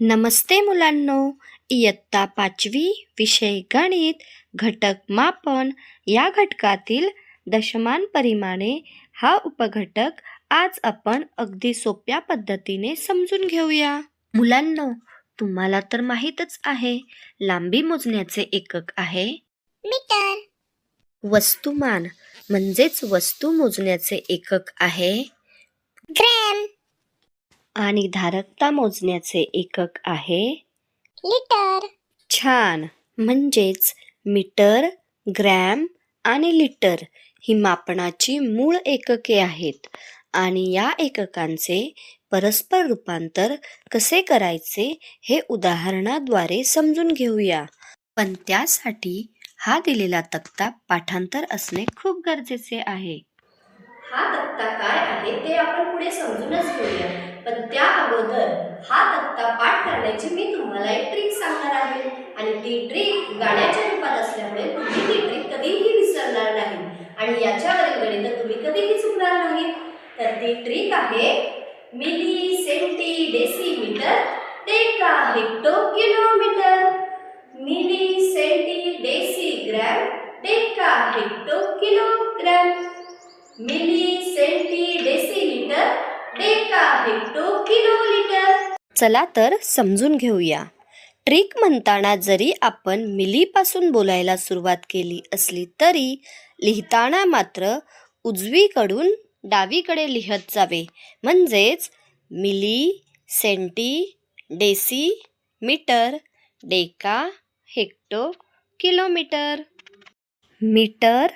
नमस्ते मुलांनो, इयत्ता 5वी विषय गणित घटक मापन या घटकातील दशमान परिमाणे हा उपघटक आज आपण अगदी सोप्या पद्धतीने समजून घेऊया. मुलांनो, तुम्हाला तर माहीतच आहे, लांबी मोजण्याचे एकक आहे मीटर. वस्तुमान म्हणजेच वस्तू मोजण्याचे एकक आहे ग्रॅम. आणि धारकता मोजण्याचे एकक आहे लिटर. छान. म्हणजेच मीटर, ग्रॅम आणि लिटर ही मापनाची मूळ एकके आहेत आणि या एककांचे परस्पर रूपांतर कसे करायचे हे उदाहरणाद्वारे समजून घेऊया. पण त्यासाठी हा दिलेला तक्ता पाठांतर असणे खूप गरजेचे आहे. हा तक्ता काय आहे ते आपण पुढे समजूनच घेऊया, पण त्या अगोदर हा तक्ता पाठ करण्याची मी तुम्हाला एक ट्रिक सांगणार आहे आणि ती ट्रिक गाण्याच्या रूपात असल्यामुळे तुम्ही ती ट्रिक कधीही विसरणार नाही आणि याच्यावरील गणित तुम्ही कधीही चुकणार नाही. तर ती ट्रिक आहे milli centi decimetre deca hecto kilometre. Milli centi decigram deca hecto kilogram. Milli centi decilitre deca hecto kilolitre. चला तर समजून घेऊया. ट्रिक म्हणताना जरी आपण मिलीपासून बोलायला सुरुवात केली असली तरी लिहिताना मात्र उजवीकडून डावीकडे लिहत जावे. म्हणजेच milli centi deci metre deca hecto kilometre. Metre,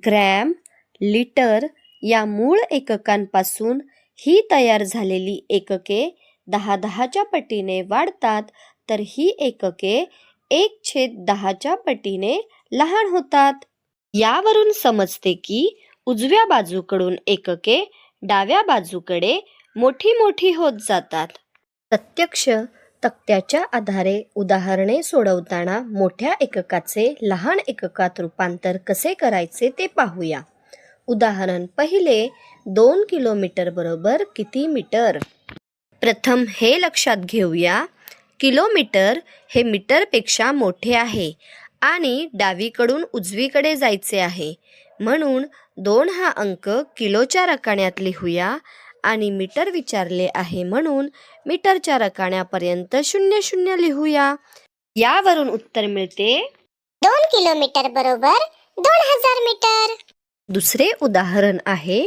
gram, litre या मूळ एककांपासून ही तयार झालेली एकके 10-10च्या पटीने वाढतात, तर ही एकके 1/10च्या पटीने लहान होतात. यावरून समजते की उजव्या बाजूकडून एकके डाव्या बाजूकडे मोठी मोठी होत जातात. प्रत्यक्ष तक्त्याच्या आधारे उदाहरणे सोडवताना मोठ्या एककाचे लहान एककात रूपांतर कसे करायचे ते पाहूया. उदाहरण पहिले, 2 किलोमीटर बरोबर किती मीटर? प्रथम हे लक्षात घेऊया, किलोमीटर हे मीटरपेक्षा मोठे आहे आणि डावीकडून उजवीकडे जायचे आहे. म्हणून 2 हा अंक किलोच्या रकान्यात लिहूया आणि मीटर विचारले आहे म्हणून मीटरच्या रकान्यापर्यंत 00 लिहूया. यावरून उत्तर मिळते 2 किलोमीटर बरोबर 2000 मीटर. दुसरे उदाहरण आहे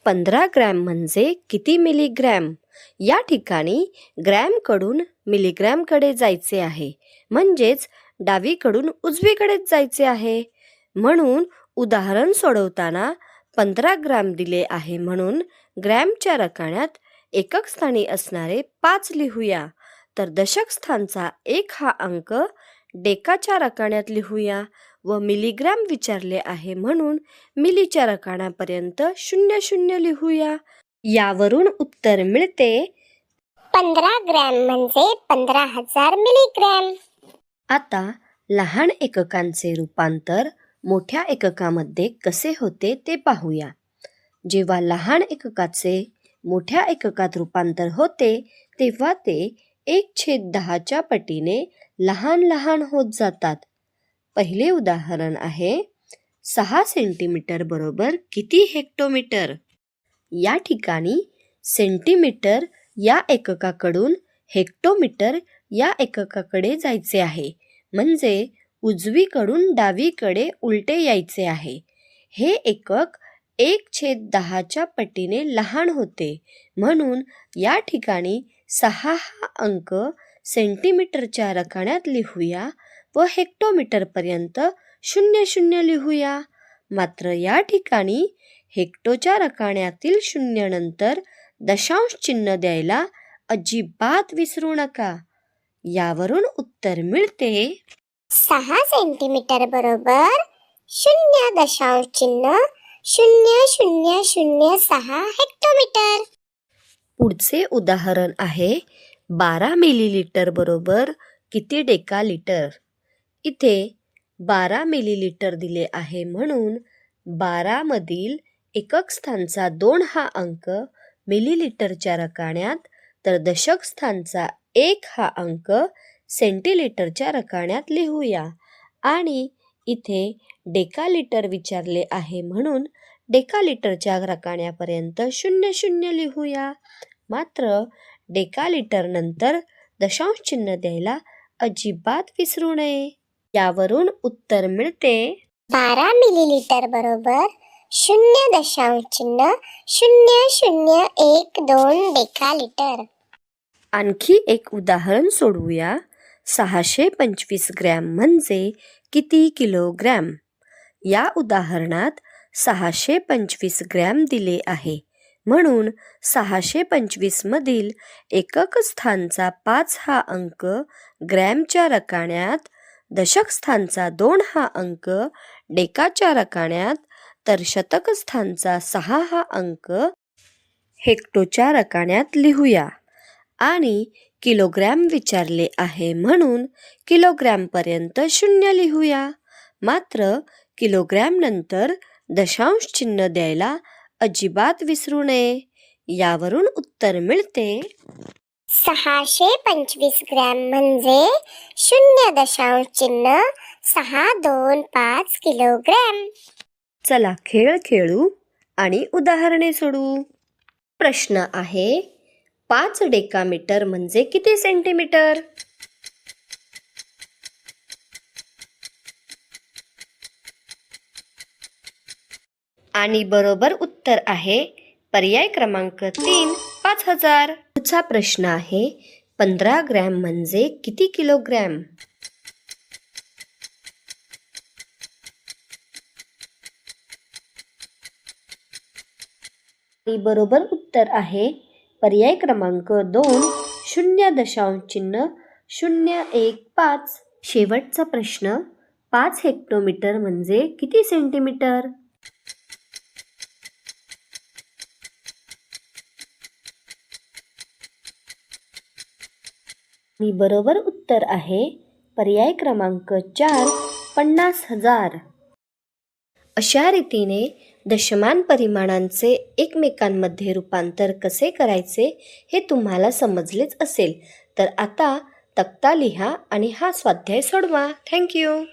15 ग्रॅम म्हणजे किती मिलीग्रॅम? या ठिकाणी ग्रॅमकडून मिलीग्रॅमकडे जायचे आहे, म्हणजेच डावीकडून उजवीकडेच जायचे आहे. म्हणून उदाहरण सोडवताना 15 ग्रॅम दिले आहे म्हणून ग्रॅमच्या रकान्यात एकक स्थानी असणारे 5 लिहूया. तर दशक स्थानचा 1 हा अंक डेकाच्या रकान्यात लिहूया व मिलीग्रॅम विचारले आहे म्हणून मिलीच्या रकान्यापर्यंत 00 लिहूया. यावरून उत्तर मिळते 15 ग्रॅम म्हणजे 15000 मिलीग्रॅम. आता लहान एककांचे रूपांतर मोठ्या एककामध्ये कसे होते ते पाहूया. जेव्हा लहान एककाचे मोठ्या एककात रूपांतर होते तेव्हा ते 1/10च्या पटीने लहान लहान होत जातात. पहिले उदाहरण आहे 6 सेंटीमीटर बरोबर किती हेक्टोमीटर? या ठिकाणी सेंटीमीटर या एककाकडून हेक्टोमीटर या एककाकडे जायचे आहे, म्हणजे उजवीकडून डावीकडे उलटे यायचे आहे. हे एकक 1/10च्या पटीने लहान होते, म्हणून या ठिकाणी 6 हा अंक सेंटीमीटरच्या रकान्यात लिहूया व हेक्टोमीटरपर्यंत 00 लिहूया. मात्र या ठिकाणी हेक्टोच्या रकान्यातील 0 नंतर दशांश चिन्ह द्यायला अजिबात विसरू नका. यावरून उत्तर मिळते 6 सेंटीमीटर बरोबर 0.0006 हेक्टोमीटर. पुढचे उदाहरण आहे 12 मिलीलिटर बरोबर किती डेका लिटर? इथे 12 मिलीलिटर दिले आहे म्हणून 12 मधील एकक स्थानचा 2 हा अंक मिलीलिटरच्या रकान्यात, तर दशक स्थानचा 1 हा अंक सेंटीलिटरच्या रकान्यात लिहूया आणि इथे डेकालिटर विचारले आहे म्हणून डेकालिटरच्या रकान्यापर्यंत 00 लिहूया. मात्र डेकालिटर नंतर दशांश चिन्ह द्यायला अजिबात विसरू नये. यावरून उत्तर मिळते 12 मिलीलिटर बरोबर 0.0012 डेकालिटर. आणखी एक उदाहरण सोडवूया. 625 ग्रॅम म्हणजे किती किलोग्रॅम? या उदाहरणात 625 ग्रॅम दिले आहे म्हणून 625 मधील एकक स्थानचा 5 हा अंक ग्रॅमच्या रकान्यात, दशक स्थानचा 2 हा अंक डेकाच्या रकान्यात, तर शतक स्थानचा 6 हा अंक हेक्टोच्या रकान्यात लिहूया आणि किलोग्रॅम विचारले आहे म्हणून किलोग्रॅमपर्यंत 0 लिहूया. मात्र किलोग्रॅम नंतर दशांश चिन्ह द्यायला अजिबात विसरू नये. यावरून उत्तर मिळते 625 ग्रॅम म्हणजे 0.625 किलोग्रॅम. चला खेळ खेळू आणि उदाहरणे सोडवू. प्रश्न आहे 5 डेकामीटर म्हणजे किती सेंटीमीटर? आणि बरोबर उत्तर आहे पर्याय क्रमांक 3, 5000. पुढचा प्रश्न आहे 15 ग्रॅम म्हणजे किती किलोग्रॅम? आणि बरोबर उत्तर आहे पर्याय क्रमांक 2, 0.015. शेवटचा प्रश्न 5 हेक्टोमीटर म्हणजे किती सेंटीमीटर? आणि बरोबर उत्तर आहे पर्याय क्रमांक 4, 50,000. अशा रीतीने दशमान परिमाणांचे एकमेकांमध्ये रूपांतर कसे करायचे हे तुम्हाला समजलेच असेल. तर आता तक्ता लिहा आणि हा स्वाध्याय सोडवा. थँक्यू.